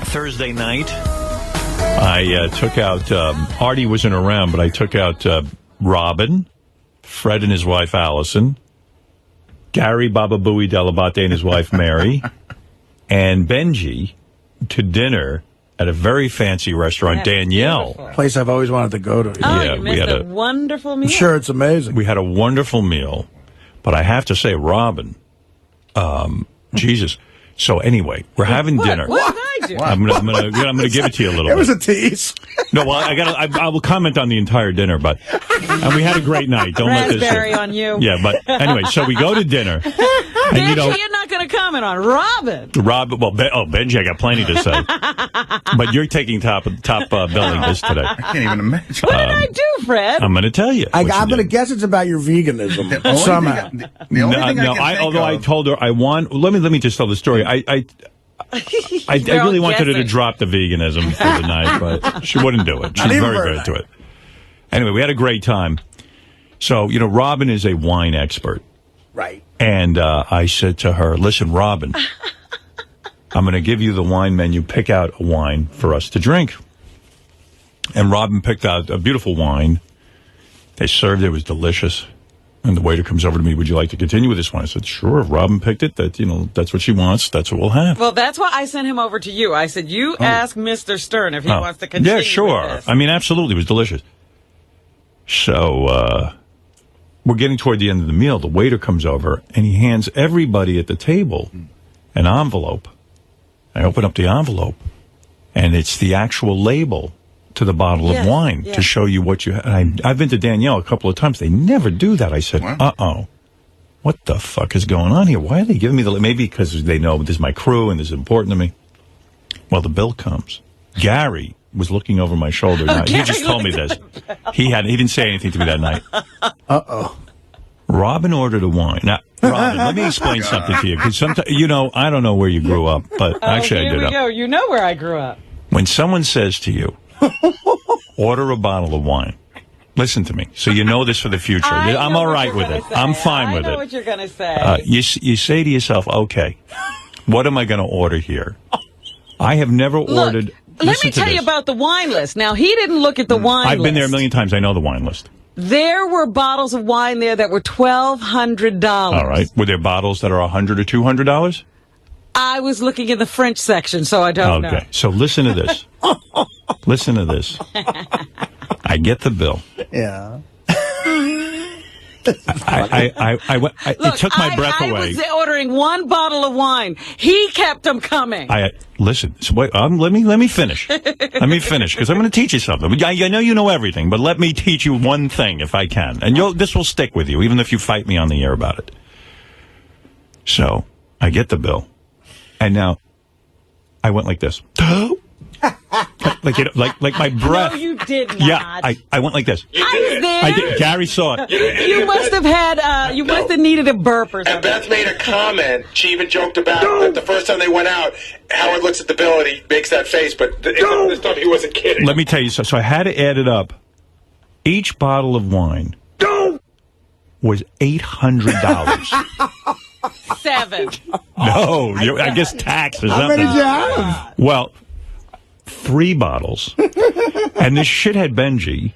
Thursday night, I took out, Artie wasn't around, but I took out Robin, Fred and his wife Allison, Gary Baba Booey Delabate and his wife Mary, and Benji to dinner at a very fancy restaurant, Danielle. Beautiful. Place I've always wanted to go to. Oh, yeah, we had a wonderful meal. I'm sure it's amazing. We had a wonderful meal, but I have to say, Robin, Jesus. So anyway, we're having dinner. What did I do? I'm gonna give it to you a little bit. It was a tease. No, well, I will comment on the entire dinner, but and we had a great night. Don't let this Raspberry on you. Yeah, but anyway, so we go to dinner. And, Benji, you're not going to comment on Robin. Well, Benji, I got plenty to say. But you're taking top billing this today. I can't even imagine. What did I do, Fred? I'm going to tell you. I'm going to guess it's about your veganism somehow. The only thing I told her I want. Let me just tell the story. I really wanted her to drop the veganism for the night, but she wouldn't do it. She's very into it. Anyway, we had a great time. So, Robin is a wine expert. Right. And I said to her, listen, Robin, I'm going to give you the wine menu. Pick out a wine for us to drink. And Robin picked out a beautiful wine. They served it. It was delicious. And the waiter comes over to me, would you like to continue with this one? I said, sure. If Robin picked it, that's what she wants. That's what we'll have. Well, that's why I sent him over to you. I said, you ask Mr. Stern if he wants to continue. Yeah, sure. With this. I mean, absolutely. It was delicious. So, we're getting toward the end of the meal. The waiter comes over, and he hands everybody at the table an envelope. I open up the envelope, and it's the actual label to the bottle of wine to show you what you have. I've been to Danielle a couple of times. They never do that. I said, uh-oh. What the fuck is going on here? Why are they giving me the... Maybe because they know this is my crew and this is important to me. Well, the bill comes. Gary was looking over my shoulder. Now, he just told me this. He didn't say anything to me that night. Uh-oh. Robin ordered a wine. Now, Robin, let me explain something to you. Because sometimes, I don't know where you grew up, but actually I did. Here we go. You know where I grew up. When someone says to you, order a bottle of wine, listen to me. So you know this for the future. I'm all right with it. I'm fine with it. I know what you're going to say. You say to yourself, okay, what am I going to order here? I have never ordered... Let me tell you about the wine list. Now, he didn't look at the wine list. I've been there a million times. I know the wine list. There were bottles of wine there that were $1,200. All right. Were there bottles that are $100 or $200? I was looking in the French section, so I don't know. Okay. So listen to this. Listen to this. I get the bill. Yeah. It took my breath away. I was ordering one bottle of wine. He kept them coming. Listen. So wait, let me finish. Let me finish because I'm going to teach you something. I know you know everything, but let me teach you one thing if I can, and this will stick with you, even if you fight me on the air about it. So I get the bill, and now I went like this. like my breath. No, you did not. Yeah, I went like this. I was there. I did. Gary saw it. You must have had. You must have needed a burp or something. And Beth made a comment. She even joked about that the first time they went out, Howard looks at the bill and he makes that face, but this time he wasn't kidding. Let me tell you. So I had to add it up. Each bottle of wine was $800. 7. No, I guess tax or something. How many did you have? Well, 3 bottles. And this shithead Benji,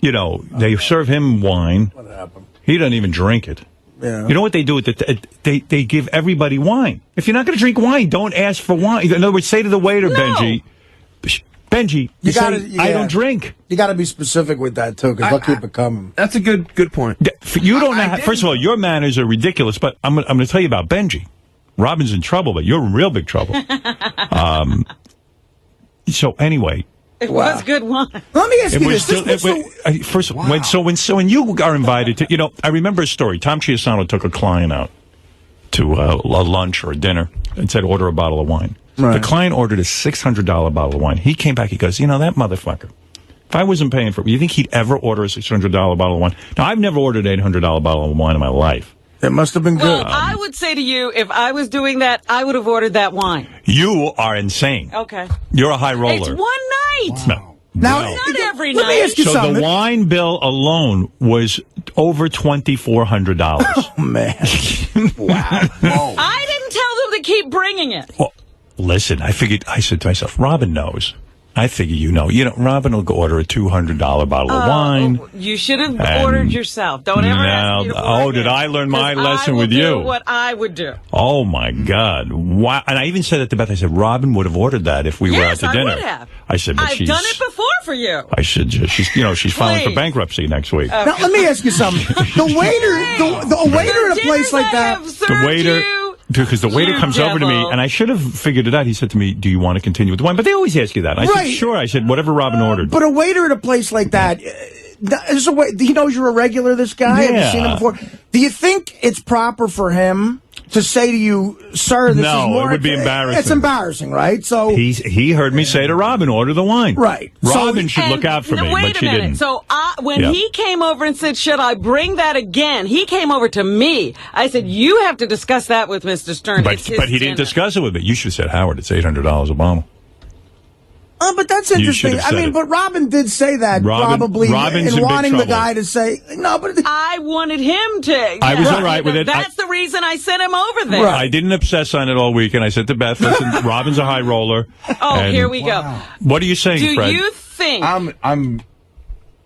they serve him wine. What happened? He doesn't even drink it. Yeah. You know what they do? They give everybody wine. If you're not going to drink wine, don't ask for wine. In other words, say to the waiter, Benji, I don't drink. You got to be specific with that, too, because they'll keep it coming. That's a good point. You don't know. First of all, your manners are ridiculous, but I'm going to tell you about Benji. Robin's in trouble, but you're in real big trouble. So anyway, it was good wine. Let me ask you this. When you are invited to, I remember a story. Tom Chiasano took a client out to a lunch or a dinner and said, order a bottle of wine. Right. The client ordered a $600 bottle of wine. He came back. He goes, that motherfucker. If I wasn't paying for it, you think he'd ever order a $600 bottle of wine? Now, I've never ordered an $800 bottle of wine in my life. It must have been good. Well, I would say to you, if I was doing that, I would have ordered that wine. You are insane. Okay. You're a high roller. It's one night. Wow. Now, not every let night. me ask you something. The wine bill alone was over $2,400. Oh, man. Wow. I didn't tell them to keep bringing it. Well, listen, I said to myself, Robin knows. I figure you know. Robin will go order a $200 bottle of wine. You should have ordered yourself. Don't ever ask me to order did I learn my 'cause lesson I will with do you? what I would do. Oh, my God. Wow. And I even said it to Beth. I said, Robin would have ordered that if we were out Yes, to dinner. I would have. I said, but I've done it before for you. I said, she's filing for Please. bankruptcy next week. Now, let me ask you something. The waiter at a place like that. The waiter... Because the waiter comes over to me, and I should have figured it out. He said to me, do you want to continue with the wine? But they always ask you that. I said, sure. I said, whatever Robin ordered. But a waiter at a place like that, he knows you're a regular, this guy? Yeah. Have you seen him before? Do you think it's proper for him to say to you, sir, this is more... No, it would be embarrassing. It's embarrassing, right? So he heard me say to Robin, order the wine. Right. Robin should look out for me, wait but she a minute. didn't. So when he came over and said, should I bring that again? He came over to me. I said, you have to discuss that with Mr. Stern. But he didn't discuss it with me. You should have said, Howard, it's $800 a bottle. But that's interesting. I mean, but Robin did say that probably Robin's in in wanting big the trouble. guy to say, no, but... I wanted him to. I was all right with it. That's the reason I sent him over there. I didn't obsess on it all week, and I said to Beth, listen, Robin's a high roller. Oh, here we go. What are you saying, Fred? Do you think... I'm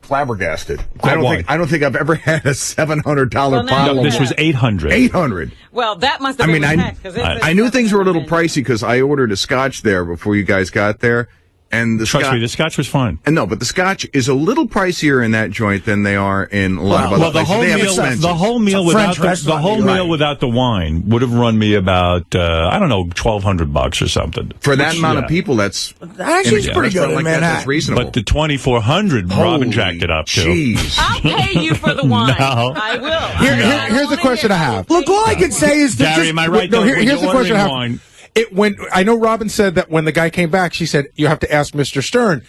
flabbergasted. I don't think I've ever had a $700 bottle. No, this was $800. $800. Well, that must have been I knew things were a little pricey because I ordered a scotch there before you guys got there. And Trust me, the scotch was fine. And no, but the scotch is a little pricier in that joint than they are in a lot of other places. The whole meal without the wine would have run me about I don't know, $1,200 or something. For that amount of people, that's actually pretty good in Manhattan. That's reasonable. But the $2,400, Robin jacked it up too. Jeez. I'll pay you for the wine. No. I will. Here's the question I have. Look, all I can say is Gary, am I right? No, here's the question I have. Wine, I know Robin said that when the guy came back, she said, you have to ask Mr. Stern.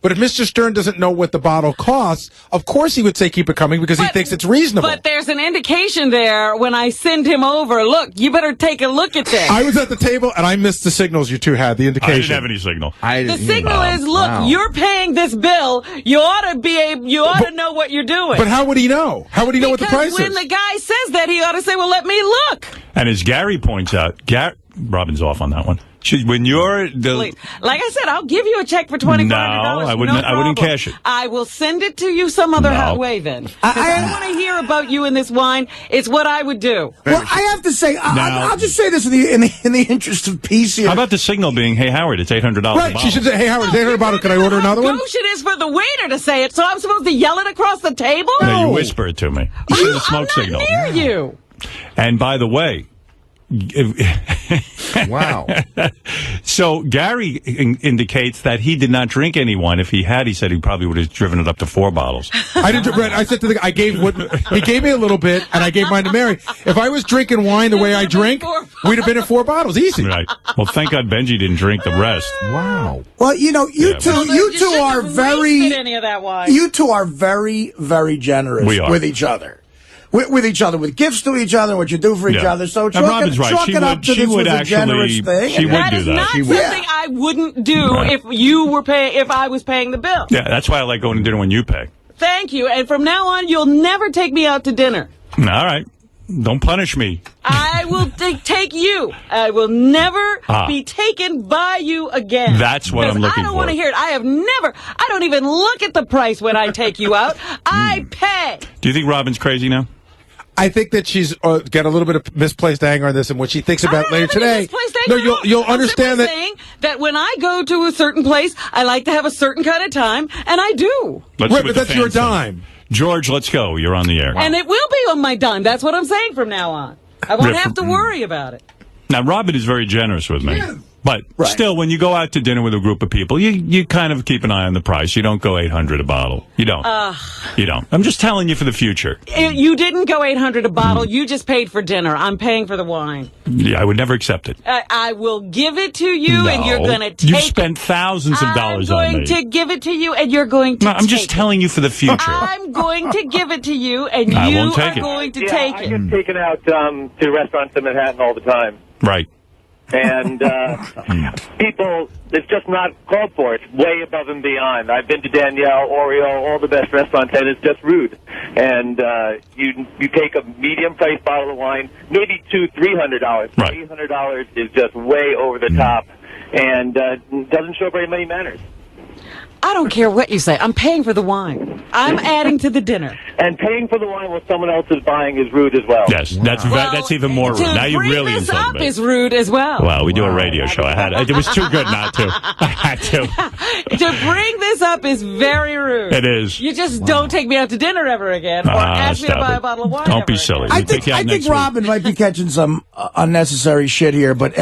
But if Mr. Stern doesn't know what the bottle costs, of course he would say keep it coming because he thinks it's reasonable. But there's an indication there when I send him over. Look, you better take a look at this. I was at the table and I missed the signals you two had, the indication. I didn't have any signal. The signal is, look, you're paying this bill. You ought to know what you're doing. But how would he know? How would he know what the price Because when is? the guy says that, he ought to say, well, let me look. And as Gary points out, Robin's off on that one. When you're like I said, I'll give you a check for $2,400. No, I wouldn't cash it. I will send it to you some other way then. I don't want to hear about you in this wine. It's what I would do. Well, I have to say, I'll just say this in the interest of peace here. How about the signal being, hey, Howard, it's $800 a bottle? She should say, hey, Howard, it's $800 a bottle. Can I order another one? How gauche it is for the waiter to say it, so I'm supposed to yell it across the table? No, you whisper it to me. You see the smoke I'm signal. not near you. And by the way... Wow. So Gary indicates that he did not drink any wine. If he had, he said he probably would have driven it up to 4 bottles. I didn't. Brett, I said to he gave me a little bit, and I gave mine to Mary. If I was drinking wine the way I drink, we'd have been at 4 bottles, easy. Right. Well, thank God Benji didn't drink the rest. Wow. Well, you two are very. Any of that wine. You two are very, very generous with each other. With each other, with gifts to each other, what you do for each other. So chalk it up to this was a generous thing. She would that do is that. not something I wouldn't do if I was paying the bill. Yeah, that's why I like going to dinner when you pay. Thank you. And from now on, you'll never take me out to dinner. All right. Don't punish me. I will take you. I will never be taken by you again. That's what I'm looking for. I don't want to hear it. I don't even look at the price when I take you out. I pay. Do you think Robin's crazy now? I think that she's got a little bit of misplaced anger on this and what she thinks about later today. No, you'll understand that. Saying that when I go to a certain place, I like to have a certain kind of time, and I do. Let's right, but that's your dime. George, let's go. You're on the air. And it will be on my dime. That's what I'm saying from now on. I won't have to worry about it. Now, Robin is very generous with me. Yeah. But still, when you go out to dinner with a group of people, you kind of keep an eye on the price. You don't go $800 a bottle. You don't. You don't. I'm just telling you for the future. You didn't go $800 a bottle. You just paid for dinner. I'm paying for the wine. Yeah, I would never accept it. I will give it to you, and you're going to take it. You've spent thousands of dollars on me. I'm going to give it to you, and you're going to take it. I'm just telling you for the future. I'm going to give it to you, and you are going to take it. I get taken out to restaurants in Manhattan all the time. Right. And people, it's just not called for. It's way above and beyond. I've been to Danielle, Oreo, all the best restaurants, and it's just rude. And you take a medium-priced bottle of wine, maybe $200-300. Right. $800 is just way over the top, and doesn't show very many manners. I don't care what you say. I'm paying for the wine. I'm adding to the dinner. And paying for the wine while someone else is buying is rude as well. Yes, that's even more rude. Now you really insulted me. To bring this up is me. rude as well. Well, we do a radio show. It was too good not to. I had to. To bring this up is very rude. It is. You just don't take me out to dinner ever again, or ask me to buy a bottle of wine. Don't be silly. I think Robin might be catching some unnecessary shit here, but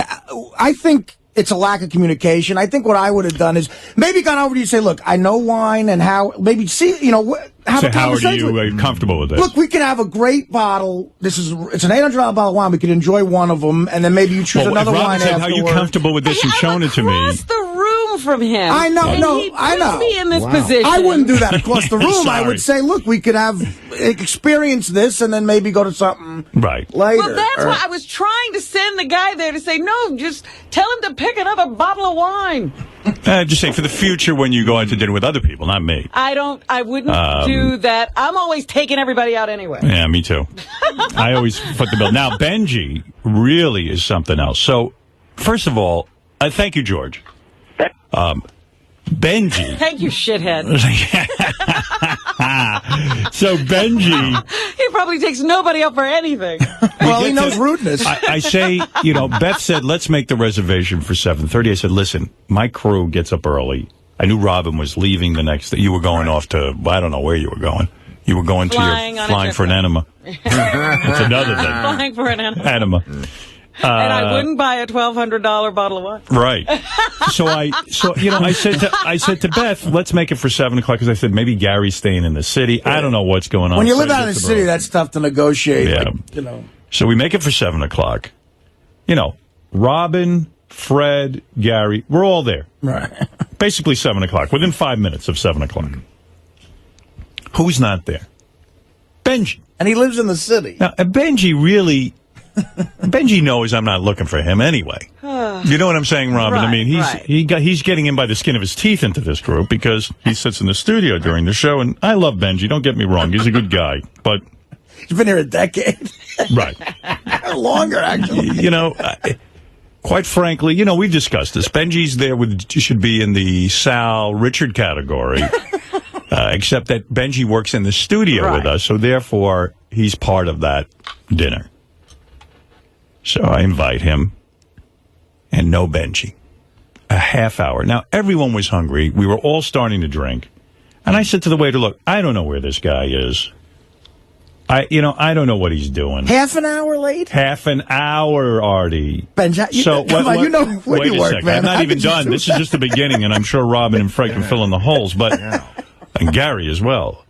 I think it's a lack of communication. I think what I would have done is maybe gone over to you and say, look, I know wine and how, maybe see, have a conversation. Are you comfortable with this? Look, we can have a great bottle. It's an $800 bottle of wine. We could enjoy one of them, and then maybe you choose another wine afterwards. How are you comfortable with this and showing it to me? Across the room from him. I know, I know. Me in this position. I wouldn't do that across the room. I would say, look, we could have experience this, and then maybe go to something later. Well, that's why I was trying to send the guy there to say, no, just tell him to pick another bottle of wine. Just saying, for the future when you go out to dinner with other people, not me. I wouldn't do that. I'm always taking everybody out anyway. Yeah, me too. I always foot the bill. Now, Benji really is something else. So, first of all, thank you, George. Benji. Thank you, shithead. So Benji, he probably takes nobody up for anything. Well, he knows rudeness. I say, Beth said, let's make the reservation for 7:30. I said, listen, my crew gets up early. I knew Robin was leaving the next day. You were going off to, I don't know where you were going. You were going flying for an enema. It's another thing. Flying for an enema. And I wouldn't buy a $1,200 bottle of wine. Right. So I said to Beth, let's make it for 7 o'clock, because I said maybe Gary's staying in the city. I don't know what's going on. When you live out in the city, that's tough to negotiate. Yeah. So we make it for 7 o'clock. Robin, Fred, Gary, we're all there. Right. Basically 7 o'clock. Within 5 minutes of 7 o'clock. Who's not there? Benji. And he lives in the city. Now, Benji really... Benji knows I'm not looking for him anyway. You know what I'm saying, Robin? Right, I mean, he's getting in by the skin of his teeth into this group because he sits in the studio during the show, and I love Benji. Don't get me wrong; he's a good guy, but he's been here a decade, right? Longer, actually. Quite frankly, we've discussed this. Benji's there should be in the Sal Richard category, except that Benji works in the studio with us, so therefore he's part of that dinner. So I invite him, and no Benji. A half hour. Now, everyone was hungry. We were all starting to drink. And I said to the waiter, look, I don't know where this guy is. I don't know what he's doing. Half an hour late? Half an hour, Artie. Benji, you know where wait you a work, second. man. I'm not even done. This is just the beginning, and I'm sure Robin and Fred can fill in the holes, and Gary as well.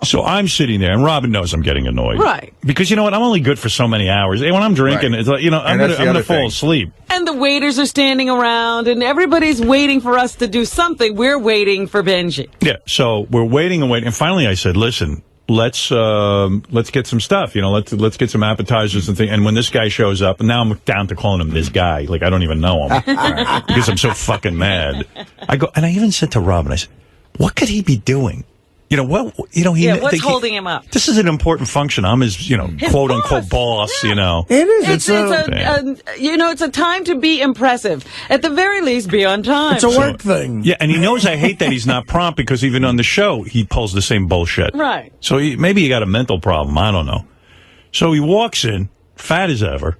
So I'm sitting there, and Robin knows I'm getting annoyed. Right. Because, I'm only good for so many hours. And when I'm drinking, it's like, I'm going to fall asleep. And the waiters are standing around, and everybody's waiting for us to do something. We're waiting for Benji. Yeah, so we're waiting and waiting. And finally I said, listen, let's get some stuff. Let's get some appetizers and things. And when this guy shows up, and now I'm down to calling him this guy. Like, I don't even know him. Because I'm so fucking mad. And I even said to Robin, I said, what could he be doing? What's holding him up? This is an important function. I'm his, his quote unquote boss. Yeah. It is. It's a time to be impressive. At the very least, be on time. It's a work thing. Yeah, and he knows I hate that he's not prompt, because even on the show he pulls the same bullshit. Right. So maybe he got a mental problem. I don't know. So he walks in, fat as ever,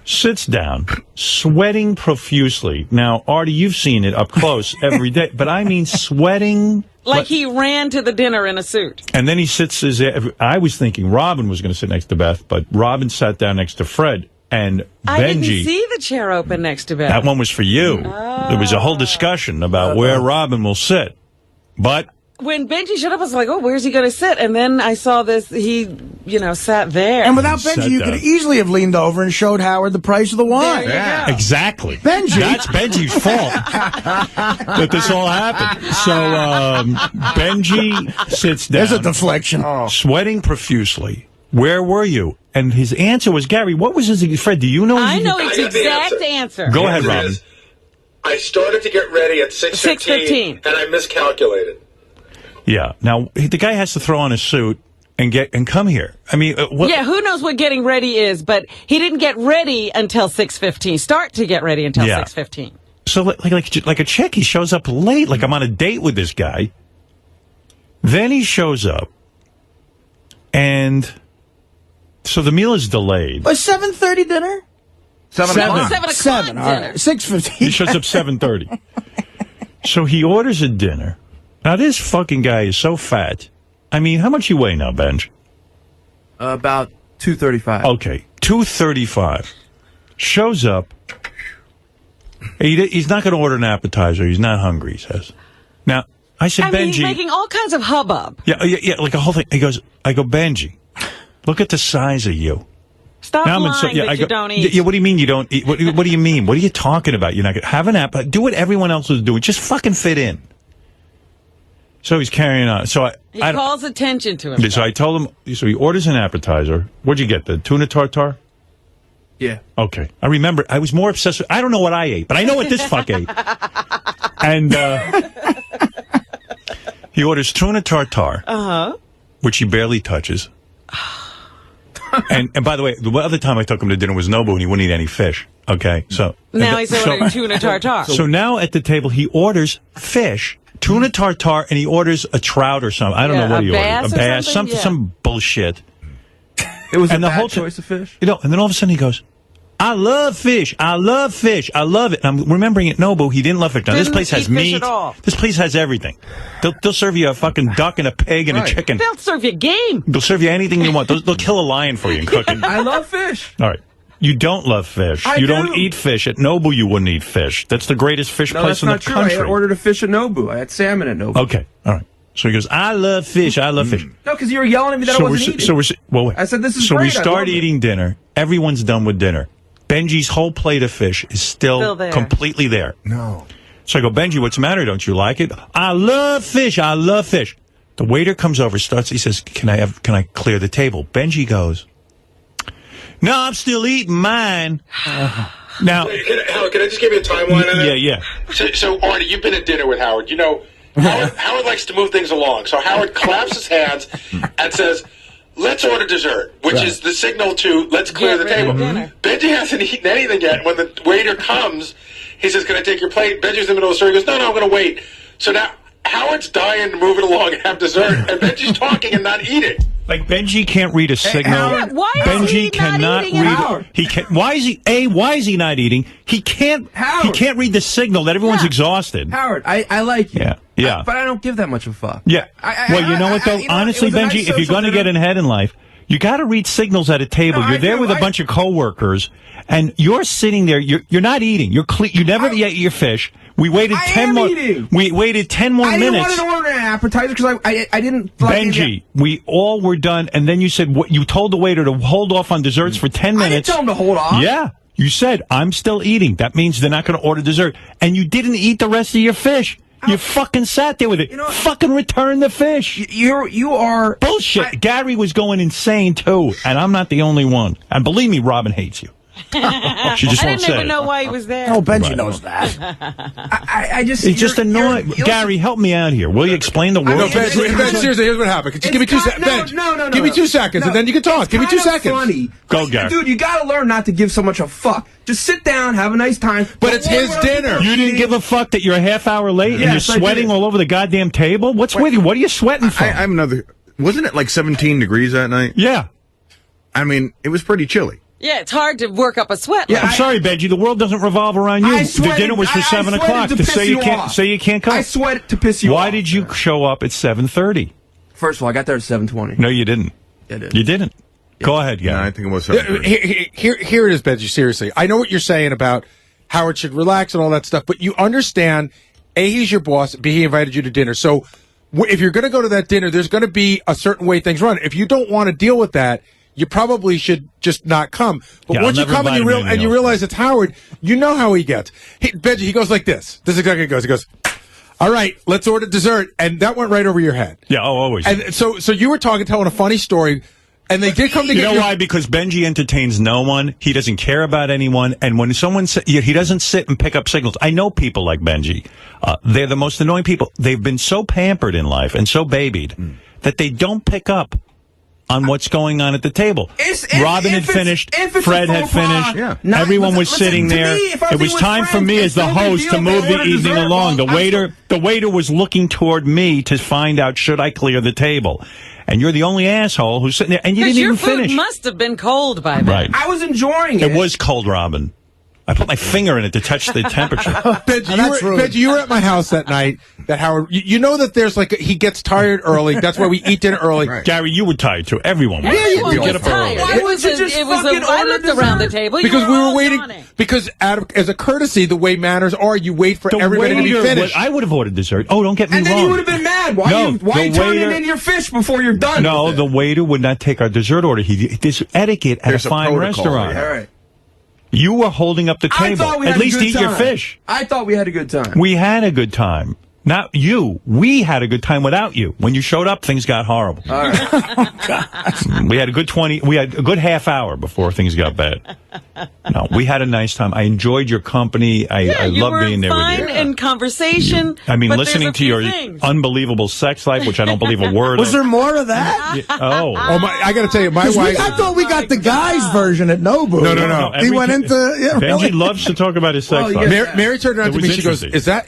sits down, sweating profusely. Now, Artie, you've seen it up close every day, but I mean sweating. Like he ran to the dinner in a suit. And then he sits I was thinking Robin was going to sit next to Beth, but Robin sat down next to Fred. And I Benji... didn't see the chair open next to Beth. That one was for you. Oh. There was a whole discussion about where Robin will sit. But... When Benji showed up, I was like, oh, where's he going to sit? And then I saw this, he, sat there. And without Benji, you could easily have leaned over and showed Howard the price of the wine. Yeah. Exactly. Benji. That's Benji's fault that this all happened. So Benji sits down. There's a deflection. Sweating profusely. where were you? And his answer was, Gary, what was his, Fred, do you know? I know his I got the exact answer. answer. Go ahead, Answer Robin. is, I started to get ready at 6:15, and I miscalculated. Yeah. Now, the guy has to throw on a suit and come here. I mean, what? Yeah, who knows what getting ready is, but he didn't get ready until 6:15. Start to get ready until 6:15. So, like a chick, he shows up late, like I'm on a date with this guy. Then he shows up, and so the meal is delayed. Was 7:30 dinner? 7 o'clock. 7 o'clock 7. All dinner. right. 6:15. He shows up 7:30. So he orders a dinner. Now, this fucking guy is so fat. I mean, how much you weigh now, Benj? About 235. Okay, 235. Shows up. He's not going to order an appetizer. He's not hungry, he says. Now, I said, I mean, Benji. he's making all kinds of hubbub. Yeah, like a whole thing. I go, Benji, look at the size of you. Stop Now lying that you don't eat. Yeah, what do you mean you don't eat? What do you mean? What are you talking about? You're not going to have an app. Do what everyone else is doing. Just fucking fit in. So he's carrying on. So He calls attention to him. So I told him, so he orders an appetizer. What'd you get? The tuna tartare? Yeah. Okay. I remember, I was more obsessed with, I don't know what I ate, but I know what this fuck ate. And he orders tuna tartare, which he barely touches. And by the way, the other time I took him to dinner was Nobu, and he wouldn't eat any fish. Okay, so Now he's ordering tuna tartare. So now at the table, he orders fish, tuna tartare, and he orders a trout or something. I don't know what he ordered. A bass, some bullshit. It was And a the bad whole choice of fish. You know, and then all of a sudden he goes, I love fish. I love fish. I love it. And I'm remembering at Nobu, he didn't love fish. Now, this place has eat fish meat. at all. This place has everything. They'll serve you a fucking duck and a pig and a chicken. They'll serve you game. They'll serve you anything you want. They'll kill a lion for you and cook it. I love fish. All right. You don't love fish. I You do. don't eat fish. At Nobu, you wouldn't eat fish. That's the greatest fish No, place that's in the not true. country. I ordered a fish at Nobu. I had salmon at Nobu. Okay. All right. So he goes, I love fish. I love fish. No, because you were yelling at me that I wasn't eating. Well, wait. I said, this is so great. we I start love it. eating dinner. Everyone's done with dinner. Benji's whole plate of fish is still there. completely there. No. So I go, Benji, what's the matter? Don't you like it? I love fish. I love fish. The waiter comes over, he says, can I clear the table? Benji goes, no, I'm still eating mine. Now, Howard, can I just give you a timeline on that? yeah. So, Artie, you've been at dinner with Howard. You know, Howard likes to move things along. So Howard claps his hands and says, let's order dessert, which is the signal to let's clear the table. Benji hasn't eaten anything yet. When the waiter comes, he says, can I take your plate? Benji's in the middle of the story. He goes, no, I'm going to wait. So now Howard's dying to move it along and have dessert, and Benji's talking and not eating. Like Benji can't read a signal. Howard, why is Benji he not cannot eating it? read. Howard. He can't. Why is he not eating? He can't. Howard. He can't read the signal that everyone's exhausted. Howard, I like you. Yeah. But I don't give that much of a fuck. Yeah. Well, you know what though? Honestly, it was a Benji, nice if you're social going to get dinner. ahead in life, you got to read signals at a table. No, You're I there do. with a bunch of coworkers, and you're sitting there. You're not eating. You never ate your fish. We waited I 10 am more. eating. We waited 10 more I didn't minutes. want to order an appetizer because I didn't like Benji, we all were done, and then you said you told the waiter to hold off on desserts for 10 I didn't minutes. tell him to hold off. Yeah, you said I'm still eating. That means they're not going to order dessert, and you didn't eat the rest of your fish. You fucking sat there with it. You know what? Fucking return the fish. You are Bullshit. Gary was going insane too, and I'm not the only one. And believe me, Robin hates you. She just I won't didn't say even it. know why he was there. Oh, Benji knows that. I just It's just annoying. Gary, help me out here. Will you explain the word? No, Ben, seriously, here's what happened. Just give me 2 seconds. Ben, No. give me 2 seconds, and then you can talk. Give me 2 seconds. Funny. Go, Gary. Dude, you gotta learn not to give so much a fuck. Just sit down, have a nice time. But it's his dinner. You didn't give a fuck that you're a half hour late and Yes, you're I sweating did. all over the goddamn table? What's with you? What are you sweating from? I'm another. Wasn't it like 17 degrees that night? Yeah. I mean, it was pretty chilly. Yeah, it's hard to work up a sweat. Yeah, I'm sorry, Benji. The world doesn't revolve around you. I The sweated- dinner was for I 7 sweated o'clock. to To say piss you you can't off. say you can't come. I sweat to piss you off. Why did you show up at 7:30? First of all, I got there at 7:20. No, you didn't. I did. You didn't. Go ahead, Yeah, I Gary. think it was Yeah, 7:30. Here it is, Benji. Seriously, I know what you're saying about Howard should relax and all that stuff, but you understand, A, he's your boss, B, he invited you to dinner. So if you're going to go to that dinner, there's going to be a certain way things run. If you don't want to deal with that, you probably should just not come. But Yeah, once I'll you never come and invite you, him to anything you else. realize it's Howard, you know how he gets. Benji, he goes like this. This is exactly how he goes. He goes, all right, let's order dessert. And that went right over your head. Yeah, always. And so you were telling a funny story, And they did come to You get know why? Because Benji entertains no one. He doesn't care about anyone. And when someone he doesn't sit and pick up signals. I know people like Benji. They're the most annoying people. They've been so pampered in life and so babied that they don't pick up on what's going on at the table. Robin had finished. Fred had finished. Yeah. Everyone was sitting there. It was time for me as the host to move the evening along. The waiter was looking toward me to find out, should I clear the table? And you're the only asshole who's sitting there, and you didn't even finish. Your food must have been cold by then. Right. I was enjoying it. It was cold, Robin. I put my finger in it to touch the temperature. Benji, you were at my house that night. That Howard, you know that there's he gets tired early. That's why we eat dinner early. Right. Gary, you were tired too. Everyone was. Everyone You was get up early. tired. It was I looked around the table. Because we were all waiting. yawning. Because as a courtesy, the way manners are, you wait for The everybody to be waiter finished. I would have ordered dessert. Oh, don't get me And wrong. then you would have been mad. Why No, you the turning waiter- in your fish before you're done? No, with it? the waiter would not take our dessert order. There's etiquette at There's a a fine protocol, restaurant. All right. You were holding up the I table. thought we At had least a good eat time. your fish. I thought we had a good time. We had a good time. Not you. We had a good time without you. When you showed up, things got horrible. All right. We had a good half hour before things got bad. No, we had a nice time. I enjoyed your company. I you love were being there fine with you. in conversation. I mean, but listening there's a to your few things. unbelievable sex life, which I don't believe a word Was of. there more of that? Oh. I got to tell you, my 'Cause wife. I thought we got the guys version at Nobu. No. He went into Benji loves to talk about his sex Well, life. yeah. Mary turned around It to was me. She goes, interesting.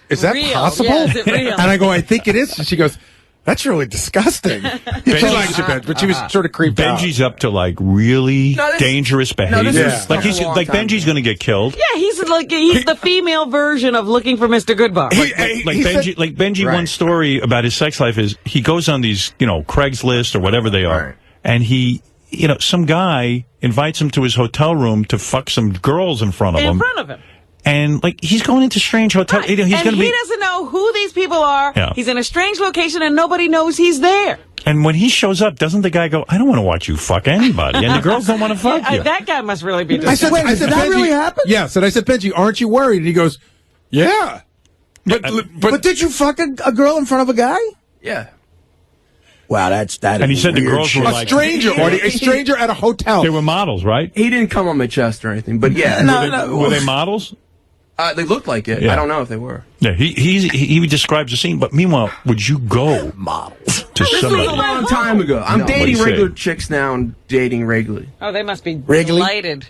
"Is that Real. possible?" Yeah, is it real? And I go, "I think it is." And she goes, "That's really disgusting." She likes it, but she was sort of creeped out. Benji's up to really No, this- dangerous behavior. this Like is a long time Benji's ago. going to get killed. Yeah, he's the female version of looking for Mr. Goodbar. Benji, Right. one story about his sex life is he goes on these, Craigslist or whatever they are, Right. and he, some guy invites him to his hotel room to fuck some girls in front of in him. front of him. And he's going into strange hotels. Right. He's and going to he be. doesn't know who these people are. Yeah. He's in a strange location and nobody knows he's there. And when he shows up, doesn't the guy go, "I don't want to watch you fuck anybody," and the girls don't want to fuck you. That guy must really be. I said, Wait, did that Benji, really happen? Yes. And I said, "Benji, aren't you worried?" And he goes, "Yeah." But did you fuck a girl in front of a guy? Yeah. Wow, that. And he said the weird girls shit. were A like, stranger, Artie, a stranger at a hotel. they were models, right? He didn't come on my chest or anything, but yeah. Were they models? They looked like it. Yeah. I don't know if they were. Yeah, he describes the scene. But meanwhile, would you go models to This was a somebody? long time ago. I'm What'd dating he say? regular chicks now and dating regularly. Oh, they must be Wrigley? delighted.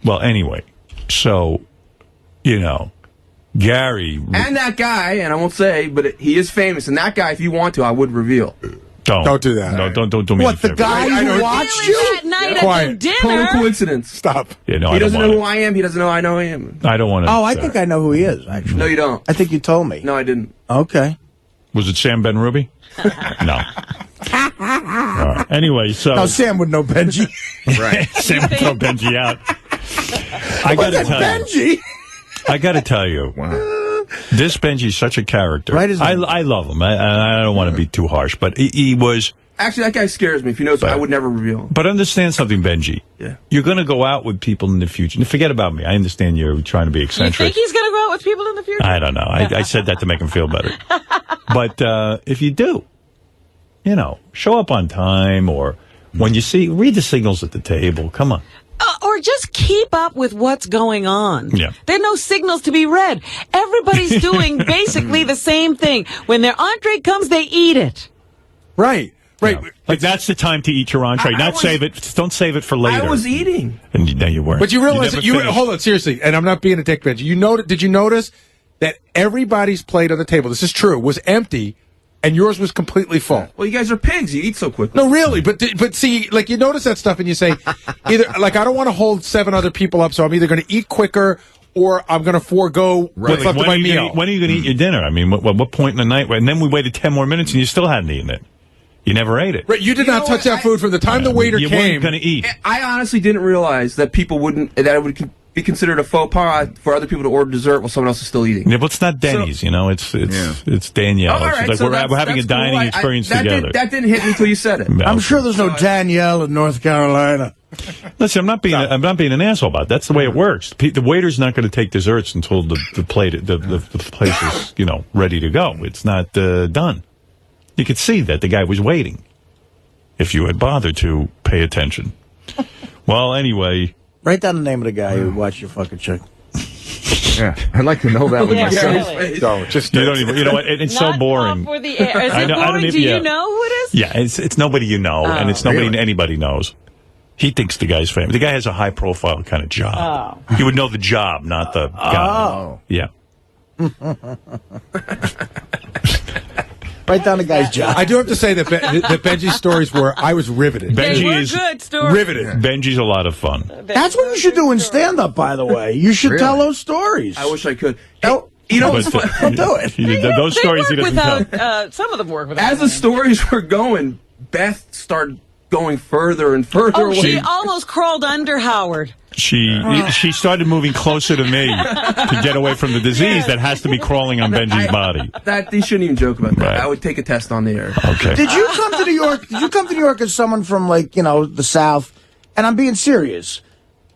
Well, anyway, so Gary. And that guy, and I won't say, but he is famous. And that guy, if you want to, I would reveal. Don't do that. No, don't do me. What, any the favor. guy I who know- watched Really, you? that night Quiet. at the Total dinner. coincidence. Stop. Yeah, no, He I don't doesn't want know who it. I am. He doesn't know I know him. I don't want to. Oh, I think I know who he is, actually. No, you don't. I think you told me. No, I didn't. Okay. Was it Sam Ben Ruby? No. Anyway, so Now, Sam would know Benji. Right. Sam would throw Benji out. I got to That's tell you. Benji. I got to tell you. Wow. This Benji's such a character. Right, isn't he? I love him. I don't want to be too harsh, but he was. Actually, that guy scares me. If you know, I would never reveal him. But understand something, Benji. Yeah. You're going to go out with people in the future. Forget about me. I understand you're trying to be You eccentric. think he's going to go out with people in the future? I don't know. I said that to make him feel better. But if you do, show up on time, or when you read the signals at the table. Come on. Or just keep up with what's going on. Yeah. There are no signals to be read. Everybody's doing basically the same thing. When their entree comes, they eat it. Right. Right. Like that's the time to eat your entree. Not save it. Don't save it for later. I was eating. And no, you weren't. But you realize never that finished. hold on, seriously, and I'm not being a dick, Benji. Did you notice that everybody's plate on the table, this is true, was empty, and yours was completely full? Well, you guys are pigs. You eat so quickly. No, really, but see, you notice that stuff, and you say, either I don't want to hold 7 other people up, so I'm either going to eat quicker or I'm going to forego what's left of my meal. When are you going to eat your dinner? I mean, what point in the night? And then we waited 10 more minutes, and you still hadn't eaten it. You never ate it. Right, you did You not know touch what? that food from the time the waiter you came. weren't going to eat. I honestly didn't realize that it would be considered a faux pas for other people to order dessert while someone else is still eating. Yeah, but it's not Denny's, it's Danielle. Oh, all It's right, like so we're having a that's dining cool. experience that together. That didn't hit me until you said it. I'm sure there's no Danielle in North Carolina. Listen, I'm not being an asshole about it. That's the way it works. The waiter's not going to take desserts until the place is ready to go. It's not done. You could see that the guy was waiting. if you had bothered to pay attention. Well, anyway. Write down the name of the guy who watched your fucking chick. Yeah, I'd like to know that with myself. Really. No, just You don't even, you know what? It's so boring. For the air. Is I it don't boring? even- Do yeah. you know who it is? Yeah, it's nobody you know, and it's nobody anybody knows. He thinks the guy's famous. The guy has a high-profile kind of job. You would know the job, not the guy. Yeah. Write down the guy's job. I do have to say that that Benji's stories were, I was riveted. They were is good stories. Riveted. Benji's a lot of fun. That's what you should do in stand-up, by the way. You should tell those stories. I wish I could. Oh, You know, But, what's fun? Don't do it. Those They stories he work doesn't without, tell. some of them work without. As the stories were going, Beth started going further and further Oh, away. she almost crawled under Howard. She started moving closer to me to get away from the disease that has to be crawling on Benji's body. That they shouldn't even joke about that. Right. I would take a test on the air. Okay. Did you come to New York? Did you come to New York as someone from, like, you know, the South? And I'm being serious.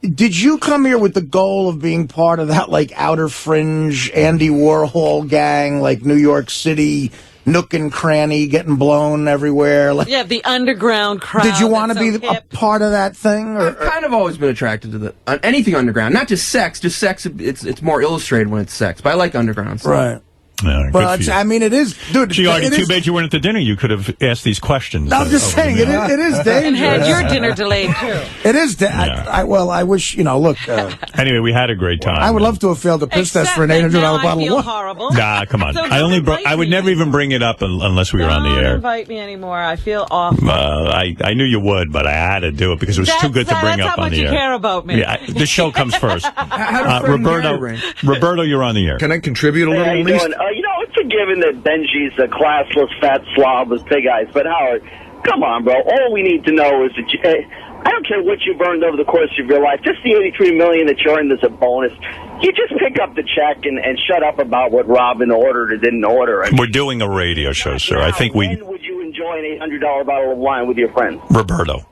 Did you come here with the goal of being part of that, like, outer fringe Andy Warhol gang, like New York City nook and cranny getting blown everywhere? Like, Yeah, the underground crowd. did you want to that's be so a hip. part of that thing? I've kind of always been attracted to the anything underground, not just sex. Just sex. It's more illustrated when it's sex, but I like underground stuff. Right. Yeah, Well, good for it's, you. I mean, it is, dude. Gee, Artie, it too is- bad you weren't at the dinner. You could have asked these questions. I'm just over saying, the it dinner. is And had dangerous. your dinner delayed, too. It is. Yeah. Well, I wish, you know, look, Anyway, we had a great time. I would love to have failed a piss test Except for an that $800 now bottle I of feel wine. horrible. Nah, come on. So I don't invite would me never even bring it up unless we were on the Don't air. invite me anymore. I feel awful. I knew you would, but I had to do it because it was too good to bring that's up how on much the you air. care about me. Yeah, the show comes first. How do Fred and Gary rank? Roberto, you're on the air. Can I contribute a little How at you least? doing? You know, it's a given that Benji's a classless fat slob with pig eyes, but Howard, come on, bro. All we need to know is that you, I don't care what you've earned over the course of your life. Just the $83 million that you earned as a bonus. You just pick up the check and shut up about what Robin ordered or didn't order. We're doing a radio show, sir. I think When would you enjoy an $800 bottle of wine with your friends? Roberto,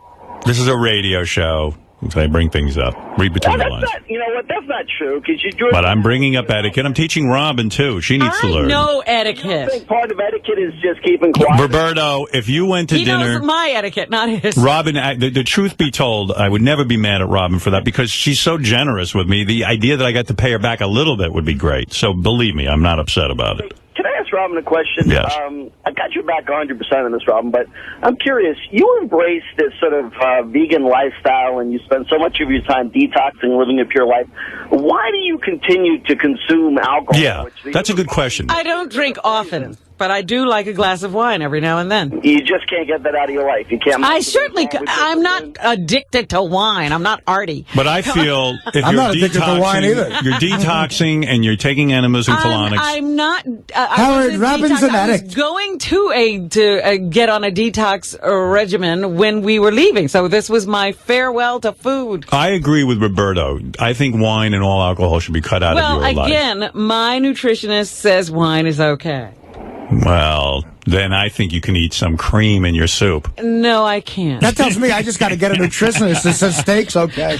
this is a radio show. So I bring things up. Read between the That's lines. not, you know what? That's not true because you drew. But I'm bringing up etiquette. I'm teaching Robin, too. She needs to I learn. know I etiquette. think part of etiquette is just keeping quiet. Roberto, if you went to He dinner... knows my etiquette, not his. Robin, the truth be told, I would never be mad at Robin for that because she's so generous with me. The idea that I got to pay her back a little bit would be great. So believe me, I'm not upset about it. Can I ask Robin a question? Yes. I got your back 100% on this, Robin, but I'm curious. You embrace this sort of vegan lifestyle, and you spend so much of your time detoxing, living a pure life. Why do you continue to consume alcohol? Yeah, that's a good question. I don't drink often, but I do like a glass of wine every now and then. You just can't get that out of your life. You can't. I certainly could. I'm not addicted to wine. I'm not Artie. But I feel if I'm you're not addicted to wine either. You're detoxing and you're taking enemas and colonics. I'm not. Howard, Robin's an I was addict. going to get on a detox regimen when we were leaving, so this was my farewell to food. I agree with Roberto. I think wine and all alcohol should be cut out Well, of your life. again, my nutritionist says wine is okay. Well, then I think you can eat some cream in your soup. No, I can't. That tells me I just got to get a nutritionist that says steak's okay.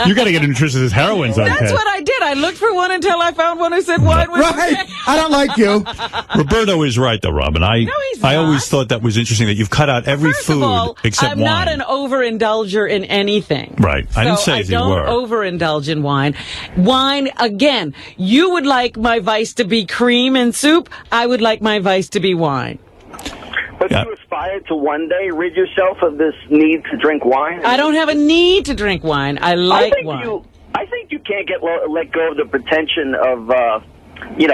You got to get a nutritionist. Heroin's okay. That's what I did. I looked for one until I found one who said wine was Right. okay. I don't like you. Roberto is right, though, Robin. I he's I always not. thought that was interesting that you've cut out every First food of all, except I'm wine. not an overindulger in anything. Right. I didn't So say I as you don't were. overindulge in wine. Wine, again, you would like my vice to be cream and soup. I would like my vice to be wine. But Yeah. you aspire to one day rid yourself of this need to drink wine. I don't have a need to drink wine. I like wine. I think you can't let go of the pretension of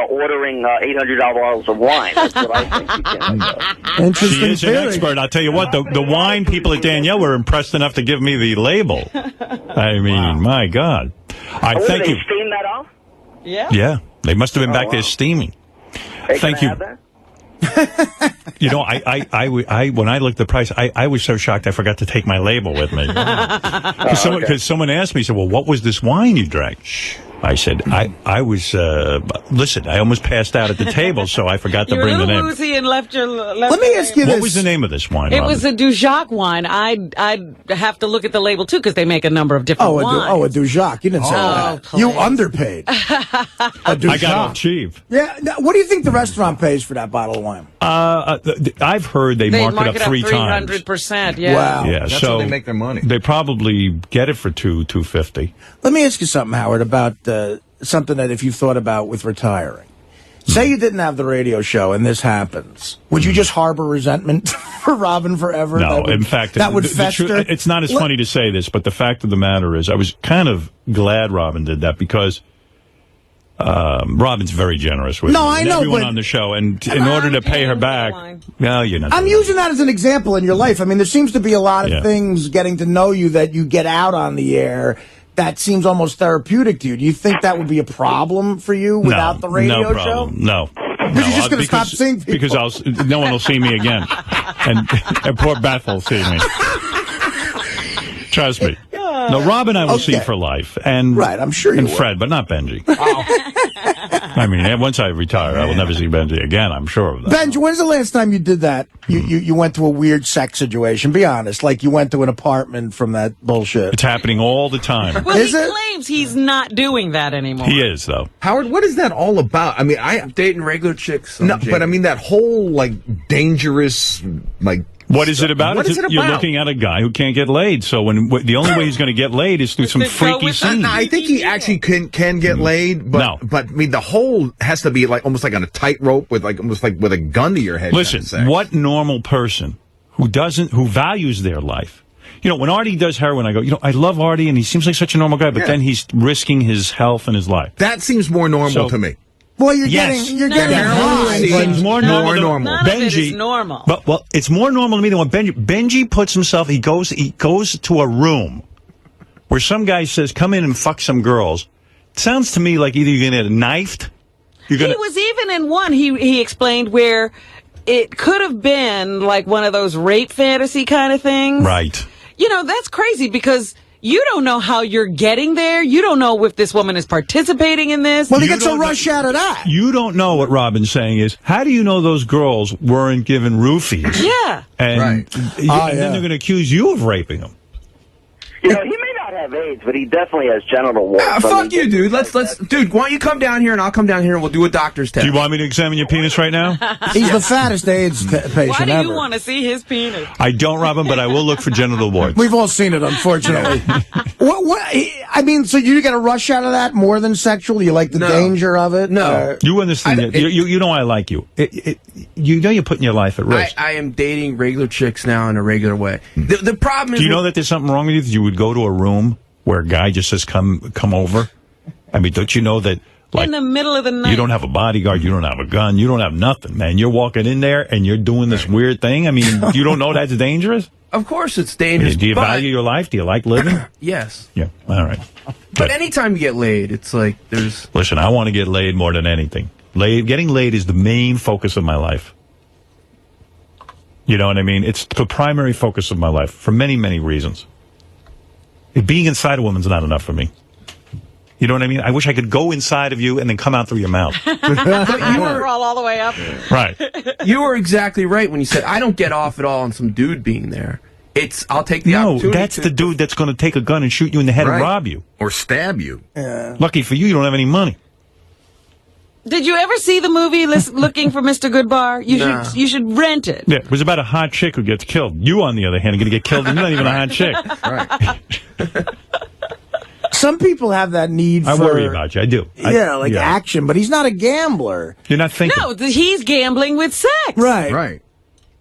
ordering $800 bottles of wine. That's what I think you can't let go. She Interesting is an theory. expert. I'll tell you what, the wine people at Danielle were impressed enough to give me the label. I mean, my God. I Oh, thank they you. steam that off? Yeah. Yeah, they must have been back there wow. steaming. Hey, Thank can I you. have that? You know, I when I looked at the price, I was so shocked I forgot to take my label with me. Because someone asked me, said, well, what was this wine you drank? I said, I was, listen, I almost passed out at the table, so I forgot to bring the name. You're a little woozy and left your... Let me ask you this. What was the name of this wine, It Robin? was a Dujac wine. I'd have to look at the label, too, because they make a number of different wines. A Dujac. You didn't say that. please. You underpaid. A Dujac. I got off cheap. Yeah. Now, what do you think the restaurant pays for that bottle of wine? I've heard they mark it up 3 times. 300%, yeah. Wow. Yeah, That's so how they make their money. They probably get it for $250. Let me ask you something, Howard, about something that if you've thought about with retiring. Say you didn't have the radio show and this happens. Would you just harbor resentment for Robin forever? No, in fact, that would fester. It's not as funny to say this, but the fact of the matter is I was kind of glad Robin did that because Robin's very generous with I know, everyone but on the show, and in order to pay her back, no, you're not. I'm using that as an example in your life. I mean, there seems to be a lot of things getting to know you that you get out on the air that seems almost therapeutic to you. Do you think that would be a problem for you without the radio show? No. Because you're just going to stop seeing people. Because no one will see me again, and poor Beth will see me. Trust me. No, Robin I will see for life. And right, I'm sure you And will. Fred, but not Benji. I mean, once I retire, I will never see Benji again, I'm sure of that. Benji, when's the last time you did that? You went to a weird sex situation. Be honest. Like you went to an apartment from that bullshit. It's happening all the time. Well, he claims he's not doing that anymore. He is, though. Howard, what is that all about? I mean, I'm dating regular chicks. No, but I mean that whole, like, dangerous, like... What is it about? What is it about? You're looking at a guy who can't get laid. So the only way he's going to get laid is through some freaky scene. I think he actually can get laid, but I mean the whole has to be like almost like on a tightrope with almost like with a gun to your head. Listen, what normal person who values their life? You know, when Artie does heroin, I go, I love Artie and he seems like such a normal guy, but then he's risking his health and his life. That seems more normal to me. Well, you're getting high. It's more normal. None of it is normal. Well, it's more normal to me than what Benji puts himself. He goes to a room where some guy says, "Come in and fuck some girls." It sounds to me like either you're going to get knifed. He was even in one. He explained where it could have been like one of those rape fantasy kind of things. Right. You know, that's crazy because you don't know how you're getting there. You don't know if this woman is participating in this. Well, he gets a rush out of that. You don't know what Robin's saying is, how do you know those girls weren't given roofies? Yeah. And, and then they're going to accuse you of raping them. You know, he may not have AIDS, but he definitely has genital warts. Fuck you, dude. Dude, why don't you come down here and I'll come down here and we'll do a doctor's test. Do you want me to examine your penis right now? He's the fattest AIDS patient Why do ever. you want to see his penis? I don't, Robin, but I will look for genital warts. We've all seen it, unfortunately. I mean, so you get a rush out of that more than sexual? You like the danger of it? No. You understand? You know I like you. You know you're putting your life at risk. I am dating regular chicks now in a regular way. The problem is... Do you know that there's something wrong with you? That you would go to a room where a guy just says, come over? I mean, don't you know that... Like, in the middle of the night. You don't have a bodyguard. You don't have a gun. You don't have nothing, man. You're walking in there and you're doing this weird thing. I mean, you don't know that's dangerous? Of course it's dangerous. Do you value your life? Do you like living? Yes. Yeah. All right. But anytime you get laid, it's like there's... Listen, I want to get laid more than anything. Getting laid is the main focus of my life. You know what I mean? It's the primary focus of my life for many, many reasons. Being inside a woman's not enough for me. You know what I mean? I wish I could go inside of you and then come out through your mouth. Roll all the way up. Right. You were exactly right when you said, I don't get off at all on some dude being there. I'll take the opportunity. No, that's the dude that's going to take a gun and shoot you in the head and rob you. Or stab you. Yeah. Lucky for you, you don't have any money. Did you ever see the movie Looking for Mr. Goodbar? You should rent it. Yeah, it was about a hot chick who gets killed. You, on the other hand, are going to get killed and you're not even a hot chick. Right. Some people have that need I worry about you. I do. Action, but he's not a gambler. You're not thinking. No, he's gambling with sex. Right. Right.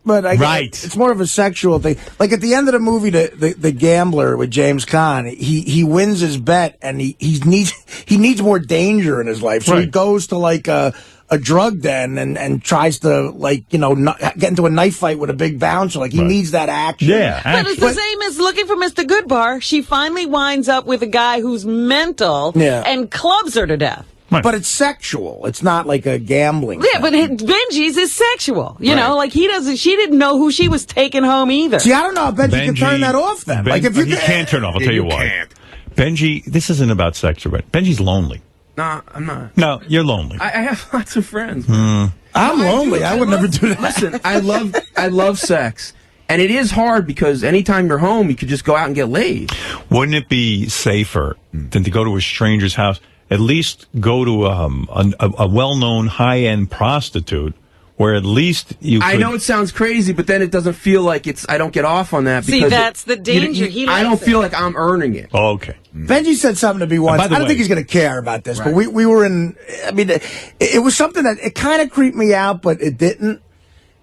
But it's more of a sexual thing. Like at the end of the movie, the gambler with James Caan, he wins his bet and he needs more danger in his life. So he goes to like a drug den and tries to get into a knife fight with a big bouncer. Like he needs that action. Yeah, but it's the same as Looking for Mr. Goodbar. She finally winds up with a guy who's mental and clubs her to death. Right. But it's sexual. It's not like a gambling thing. But Benji's is sexual. You know, like she didn't know who she was taking home either. See, I don't know if Benji can turn that off then. He can't turn off. I'll tell you why. Benji, this isn't about sex, but Benji's lonely. Nah, I'm not. No, you're lonely. I have lots of friends. I'm lonely. I would never do that. Listen, I love sex. And it is hard because anytime you're home, you could just go out and get laid. Wouldn't it be safer than to go to a stranger's house? At least go to a well-known high-end prostitute where at least you could... I know it sounds crazy, but then it doesn't feel like I don't get off on that. See, because that's the danger. I don't feel like I'm earning it. Oh, okay. Benji said something to me once. I don't think he's going to care about this, but we were in... I mean, it was something that it kind of creeped me out, but it didn't.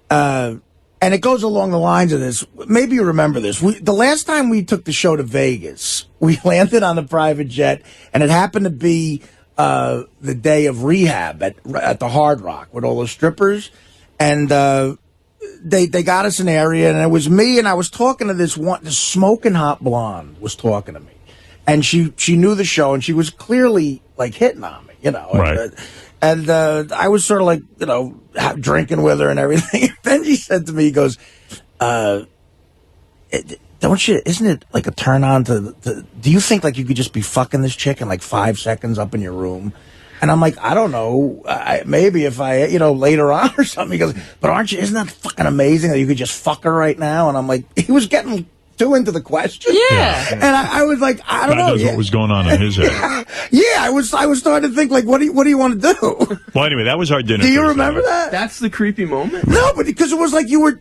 And it goes along the lines of this. Maybe you remember this. The last time we took the show to Vegas, we landed on the private jet, and it happened to be the day of rehab at the Hard Rock with all the strippers. And they got us an area, and it was me, and I was talking to this smoking hot blonde was talking to me. And she knew the show, and she was clearly, like, hitting on me, you know. Right. And I was sort of like, you know, drinking with her and everything. Then he said to me, he goes, isn't it like a turn on do you think like you could just be fucking this chick in like 5 seconds up in your room? And I'm like, I don't know. Maybe if I, you know, later on or something. He goes, but isn't that fucking amazing that you could just fuck her right now? And I'm like, he was getting too into the question. Yeah. And I was like, I don't know. God knows what was going on in his head. Yeah, I was starting to think, like, what do you want to do? Well, anyway, that was our dinner. Do you remember that? That's the creepy moment. No, but because it was like you were.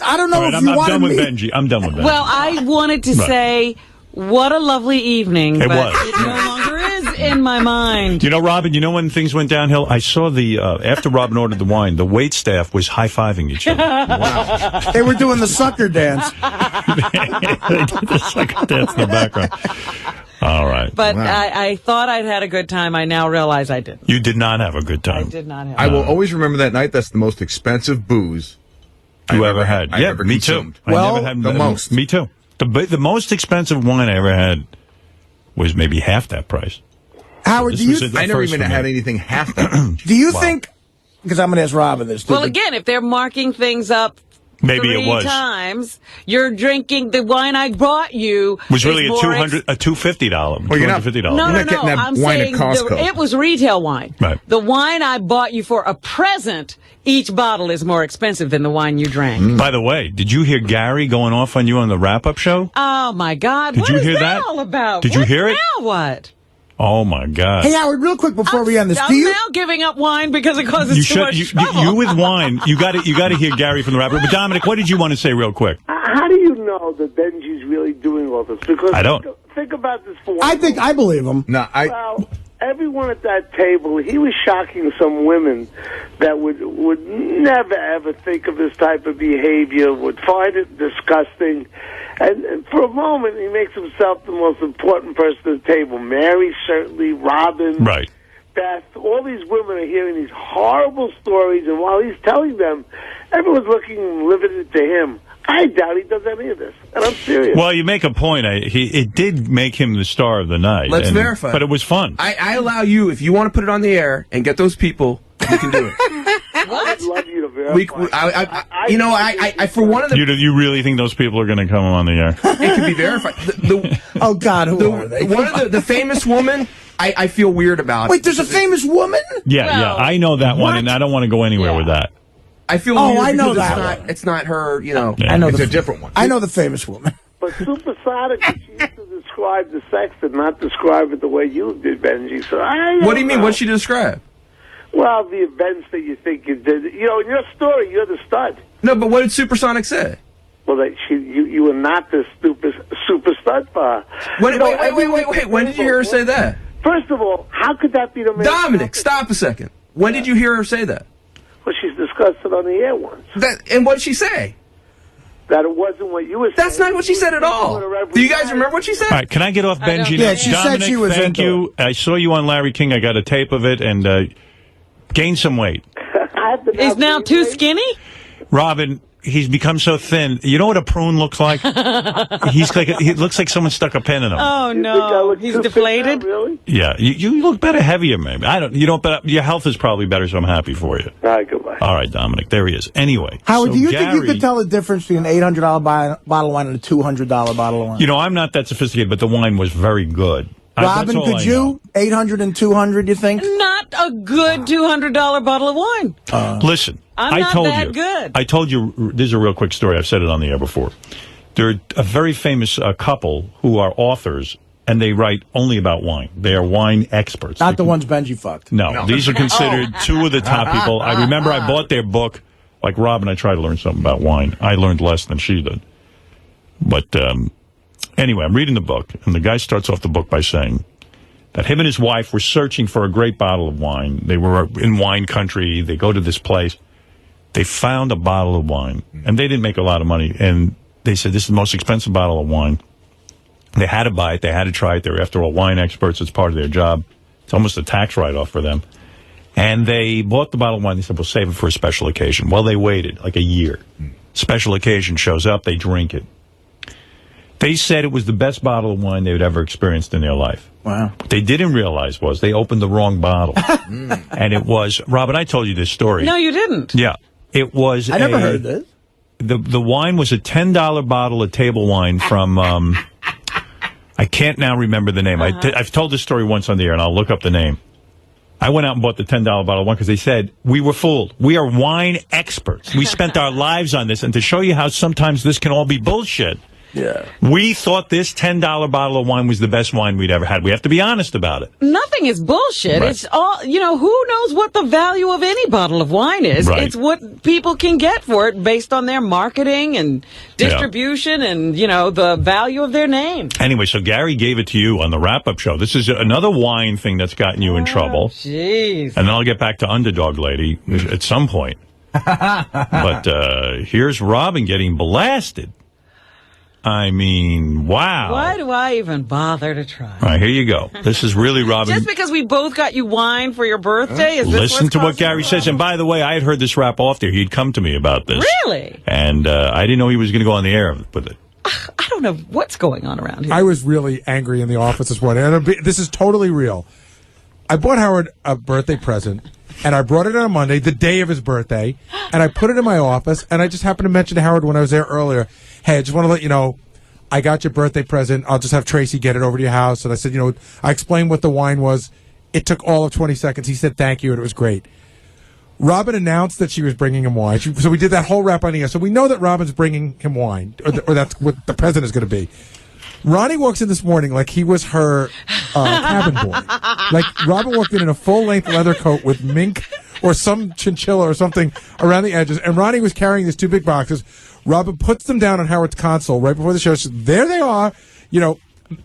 I don't know Right, if you wanted done with me. Benji. I'm done with Benji. Well, I wanted to say, what a lovely evening, It but was. it no longer is in my mind. You know, Robin, you know when things went downhill? I saw after Robin ordered the wine, the wait staff was high-fiving each other. Wow. They were doing the sucker dance. They did the sucker dance in the background. All right. But I thought I'd had a good time. I now realize I didn't. You did not have a good time. I did not have I will always remember that night. That's the most expensive booze you ever had. I ever me consumed. too. Well, I never had the most. Me too. The most expensive wine I ever had was maybe half that price. Howard, This do was you? the I never first even for me. had anything half that. Do you think? Because I'm going to ask Robin this. Too, Well, but- again, if they're marking things up Maybe three it was. times, you're drinking the wine I brought you. Was really is a more $250. Well, you're not- $250. No, You're no, not getting no. that I'm wine at saying Costco. it was retail wine. Right. The wine I bought you for a present, each bottle is more expensive than the wine you drank. By the way, did you hear Gary going off on you on the wrap-up show? Oh, my God. Did What you is hear that that? all about? Did you What's hear it? Now what? Oh, my God. Hey, Howard, real quick before we end this, I'm do you? now giving up wine because it causes too much trouble. You with wine, you got to hear Gary from the wrap-up. But Dominic, what did you want to say real quick? How do you know that Benji's really doing all this? Because I don't. think about this for one I think I believe him. No, Well, everyone at that table, he was shocking some women that would never ever think of this type of behavior, would find it disgusting. And for a moment, he makes himself the most important person at the table. Mary, certainly, Robin, Right. Beth, all these women are hearing these horrible stories, and while he's telling them, everyone's looking riveted to him. I doubt he does any of this, and I'm serious. Well, you make a point. It did make him the star of the night. Let's verify. But it was fun. I allow you, if you want to put it on the air and get those people, you can do it. I'd love you to verify. For one of the... You really think those people are going to come on the air? It can be verified. Oh, God, who are they? One of the famous woman, I feel weird about. Wait, there's a famous woman? Yeah, I know that one, and I don't want to go anywhere with that. I feel Oh, weird I know because that one. it's not her, you know. Yeah. I know it's the a different one. I know the famous woman. But supersonic, she used to describe the sex and not describe it the way you did, Benji. So What do you mean? What'd she describe? Well, the events that you think you did. You know, in your story, you're the stud. No, but what did Supersonic say? Well, you were not the super stud for her. Wait. When did you hear her say that? First of all, how could that be the man? Dominic, stop a second. When did you hear her say that? Well, she's discussed it on the air once. And what did she say? That it wasn't what you were saying. That's not what she said at all. Do you guys remember what she said? All right, can I get off Benji? Yeah, she said Dominic, she was thank into you. I saw you on Larry King. I got a tape of it, and gained some weight. Is now too skinny? Robin, he's become so thin. You know what a prune looks like? He looks like someone stuck a pin in him. Oh, no. He's deflated? Really? Yeah, you look better heavier, maybe. I don't. You don't. But your health is probably better, so I'm happy for you. All right, goodbye. All right, Dominic. There he is. Anyway, Howard, so do you think you Gary- could tell the difference between an $800 bottle of wine and a $200 bottle of wine? You know, I'm not that sophisticated, but the wine was very good. Robin, could you? 800 and 200, you think? Not a good $200 bottle of wine. Listen, I'm not told that you. good. I told you, this is a real quick story. I've said it on the air before. They're a very famous couple who are authors, and they write only about wine. They are wine experts. Not the ones Benji fucked. No, these are considered two of the top people. I remember I bought their book. Like Robin, I tried to learn something about wine. I learned less than she did. But anyway, I'm reading the book, and the guy starts off the book by saying that him and his wife were searching for a great bottle of wine. They were in wine country. They go to this place. They found a bottle of wine, and they didn't make a lot of money. And they said, this is the most expensive bottle of wine. They had to buy it. They had to try it. They're, after all, wine experts. It's part of their job. It's almost a tax write-off for them. And they bought the bottle of wine. They said, we'll save it for a special occasion. Well, they waited like a year. Special occasion shows up. They drink it. They said it was the best bottle of wine they had ever experienced in their life. Wow. What they didn't realize was they opened the wrong bottle. And it was, Robin, I told you this story. No, you didn't. Yeah. It was I never heard this. The wine was a $10 bottle of table wine from, I can't now remember the name. I've told this story once on the air, and I'll look up the name. I went out and bought the $10 bottle of wine because they said, we were fooled. We are wine experts. We spent our lives on this. And to show you how sometimes this can all be bullshit, we thought this $10 bottle of wine was the best wine we'd ever had. We have to be honest about it. Nothing is bullshit. Right. It's all, who knows what the value of any bottle of wine is? Right. It's what people can get for it based on their marketing and distribution and, the value of their name. Anyway, so Gary gave it to you on the wrap-up show. This is another wine thing that's gotten you in trouble. Jeez. And then I'll get back to Underdog Lady at some point. But here's Robin getting blasted. I mean, wow. Why do I even bother to try? All right, here you go. This is really Robin. Just because we both got you wine for your birthday? Is this Listen to what Gary says. And by the way, I had heard this rap off there. He'd come to me about this. Really? And I didn't know he was going to go on the air with it. I don't know what's going on around here. I was really angry in the office this morning. And this is totally real. I bought Howard a birthday present, and I brought it on Monday, the day of his birthday, and I put it in my office, and I just happened to mention to Howard when I was there earlier, hey, I just want to let you know, I got your birthday present. I'll just have Tracy get it over to your house. And I said, I explained what the wine was. It took all of 20 seconds. He said thank you, and it was great. Robin announced that she was bringing him wine. So we did that whole rap on the air. So we know that Robin's bringing him wine, or that's what the present is going to be. Ronnie walks in this morning like he was her cabin boy. Like Robin walked in a full-length leather coat with mink or some chinchilla or something around the edges, and Ronnie was carrying these two big boxes. Robin puts them down on Howard's console right before the show. So there they are.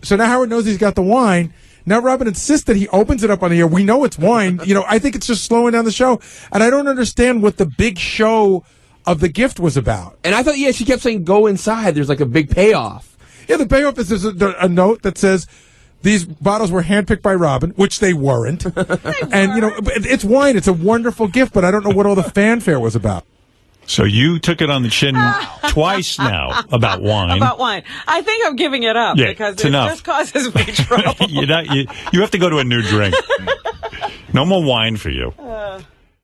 So now Howard knows he's got the wine. Now Robin insists that he opens it up on the air. We know it's wine. I think it's just slowing down the show. And I don't understand what the big show of the gift was about. And I thought, she kept saying, go inside. There's like a big payoff. Yeah, the payoff is there's a note that says these bottles were handpicked by Robin, which they weren't. And, it's wine. It's a wonderful gift, but I don't know what all the fanfare was about. So you took it on the chin twice now about wine. About wine. I think I'm giving it up because it just causes me trouble. You have to go to a new drink. No more wine for you.